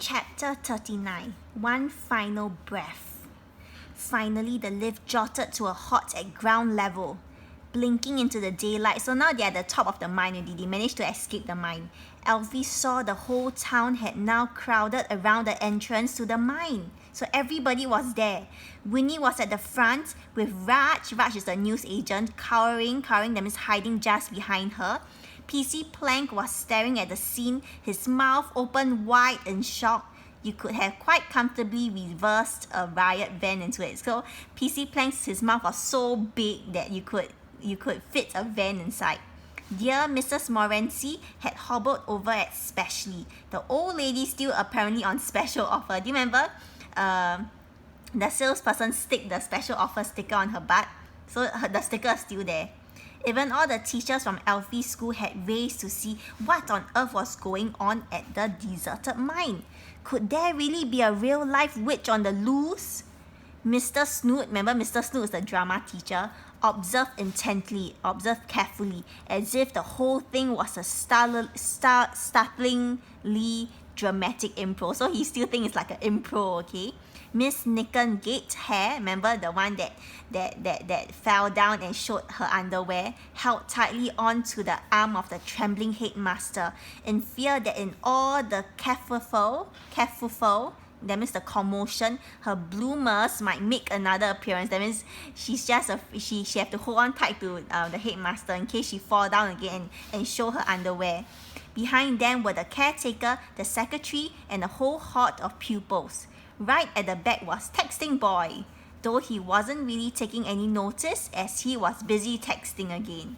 Chapter 39. One final breath. Finally, the lift jolted to a halt at ground level, blinking into the daylight. So now they're at the top of the mine already. They managed to escape the mine. Elfie saw the whole town had now crowded around the entrance to the mine. So everybody was there. Winnie was at the front with Raj. Raj is the news agent, cowering, that means hiding just behind her. PC Plank was staring at the scene, his mouth open wide in shock. You could have quite comfortably reversed a riot van into it. So PC Plank's his mouth was so big that you could fit a van inside. Dear Mrs. Morency had hobbled over especially. The old lady still apparently on special offer. Do you remember? The salesperson stick the special offer sticker on her butt. So the sticker is still there. Even all the teachers from Elfie's school had raced to see what on earth was going on at the deserted mine. Could there really be a real-life witch on the loose? Mr. Snoot, remember Mr. Snoot is the drama teacher, observed carefully, as if the whole thing was a startlingly dramatic improv. So he still thinks it's like an improv, okay? Miss Nicken Gatehare, remember the one that fell down and showed her underwear, held tightly onto the arm of the trembling headmaster in fear that in all the kerfuffle, that means the commotion, her bloomers might make another appearance. That means she have to hold on tight to the headmaster in case she fall down again and show her underwear. Behind them were the caretaker, the secretary, and a whole horde of pupils. Right at the back was Texting Boy, though he wasn't really taking any notice as he was busy texting again.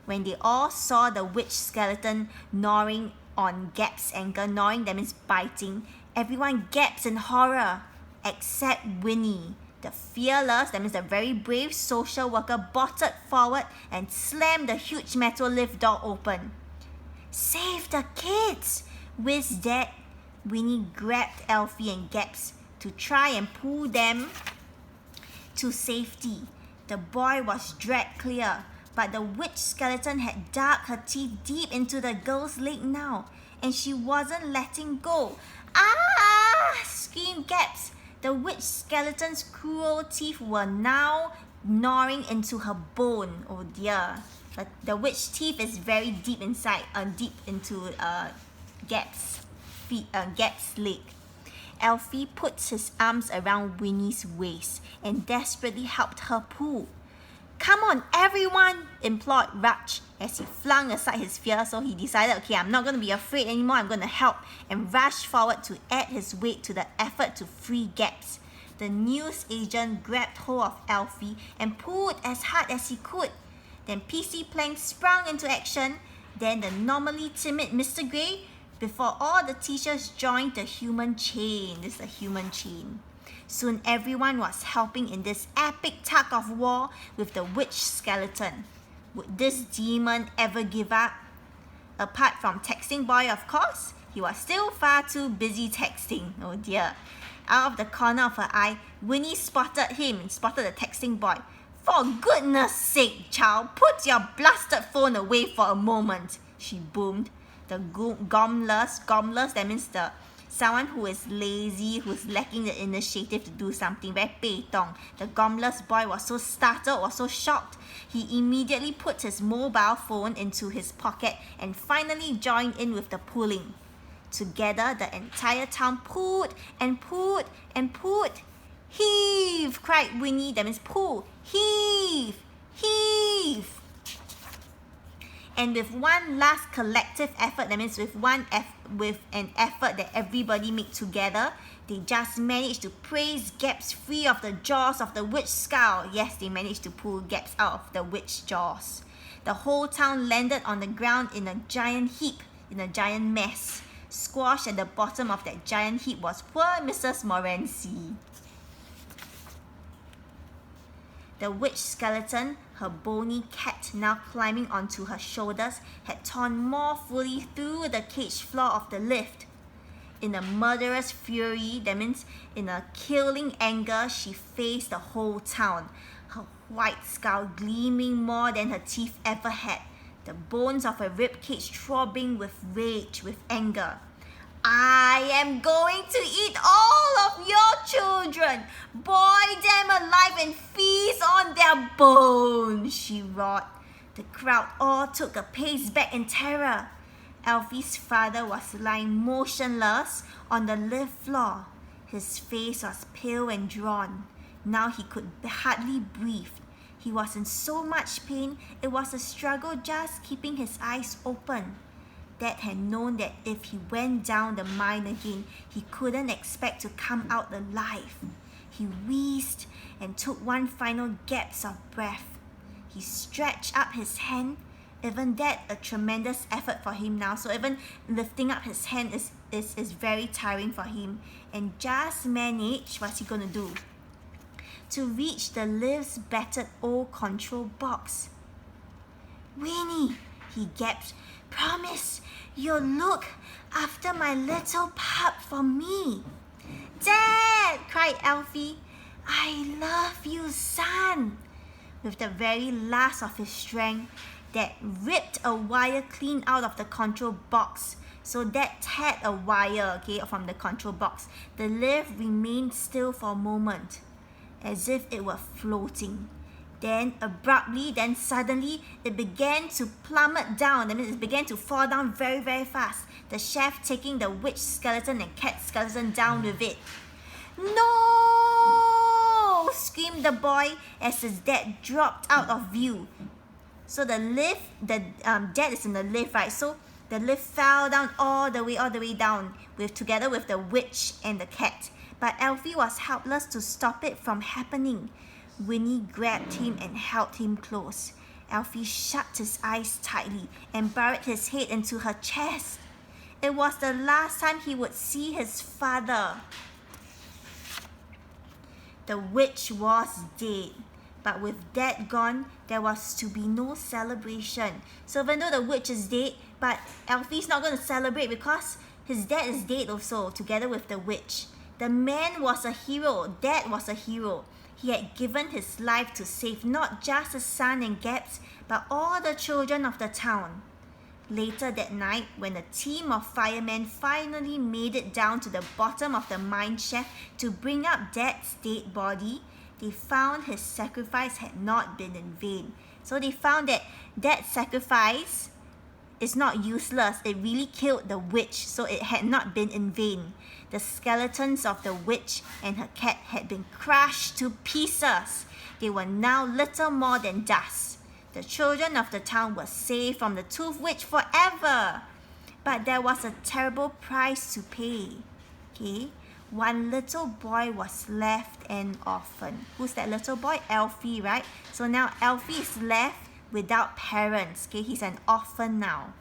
When they all saw the witch skeleton gnawing on Gap's ankle, gnawing that means biting, everyone gasped in horror, except Winnie. The fearless, that means the very brave social worker, bolted forward and slammed the huge metal lift door open. Save the kids! Whizzed Dad. Winnie grabbed Elfie and Gaps to try and pull them to safety. The boy was dragged clear, but the witch skeleton had dug her teeth deep into the girl's leg now, and she wasn't letting go. Ah! Screamed Gaps. The witch skeleton's cruel teeth were now gnawing into her bone. Oh dear. The witch teeth is very deep inside, deep into Gap's leg. Elfie put his arms around Winnie's waist and desperately helped her pull. Come on, everyone, implored Raj as he flung aside his fear. So he decided, okay, I'm not going to be afraid anymore. I'm going to help, and rushed forward to add his weight to the effort to free Gaps. The news agent grabbed hold of Elfie and pulled as hard as he could. Then PC Plank sprung into action. Then the normally timid Mr. Grey, before all the teachers joined the human chain. This is the human chain. Soon everyone was helping in this epic tug of war with the witch skeleton. Would this demon ever give up? Apart from Texting Boy, of course, he was still far too busy texting. Oh dear. Out of the corner of her eye, Winnie spotted the Texting Boy. For goodness sake, child, put your blasted phone away for a moment, she boomed. The gomless, that means someone who is lazy, who's lacking the initiative to do something, very peitong. The gomless boy was so startled, was so shocked. He immediately put his mobile phone into his pocket and finally joined in with the pulling. Together, the entire town pulled and pulled and pulled. Heave, cried Winnie, that means pull. Heave, heave. And with one last collective effort, that means with an effort that everybody made together, they just managed to praise Gaps free of the jaws of the witch skull. Yes, they managed to pull Gaps out of the witch jaws. The whole town landed on the ground in a giant heap, in a giant mess. Squashed at the bottom of that giant heap was poor Mrs. Morency. The witch skeleton, her bony cat now climbing onto her shoulders, had torn more fully through the cage floor of the lift. In a murderous fury, that means in a killing anger, she faced the whole town, her white skull gleaming more than her teeth ever had, the bones of her ribcage throbbing with rage, with anger. I am going to eat all of your children, boil them alive and feast on their bones, she roared. The crowd all took a pace back in terror. Alfie's father was lying motionless on the lift floor. His face was pale and drawn. Now he could hardly breathe. He was in so much pain, it was a struggle just keeping his eyes open. Dad had known that if he went down the mine again, he couldn't expect to come out alive. He wheezed and took one final gasp of breath. He stretched up his hand. Even that, a tremendous effort for him now. So even lifting up his hand is very tiring for him. And just managed, what's he going to do? To reach the lift's battered old control box. Winnie, he gasped, promise you'll look after my little pup for me. Dad, cried Alfie, I love you, son. With the very last of his strength, Dad ripped a wire clean out of the control box. So Dad teared a wire, from the control box. The lift remained still for a moment, as if it were floating. Then suddenly, it began to plummet down. That means it began to fall down very, very fast. The chef taking the witch skeleton and cat skeleton down with it. No! Screamed the boy as his dad dropped out of view. So the lift, dad is in the lift, right? So the lift fell down all the way down, together with the witch and the cat. But Alfie was helpless to stop it from happening. Winnie grabbed him and held him close. Alfie shut his eyes tightly and buried his head into her chest. It was the last time he would see his father. The witch was dead. But with Dad gone, there was to be no celebration. So even though the witch is dead, but Alfie's not going to celebrate because his dad is dead also, together with the witch. The man was a hero. Dad was a hero. He had given his life to save not just his son and Gaps, but all the children of the town. Later that night, when a team of firemen finally made it down to the bottom of the mine shaft to bring up Dad's dead body, they found his sacrifice had not been in vain. So they found that Dad's sacrifice is not useless. It really killed the witch, so it had not been in vain. The skeletons of the witch and her cat had been crushed to pieces. They were now little more than dust. The children of the town were saved from the Tooth Witch forever. But there was a terrible price to pay. One little boy was left an orphan. Who's that little boy? Alfie, right? So now Alfie is left without parents. He's an orphan now.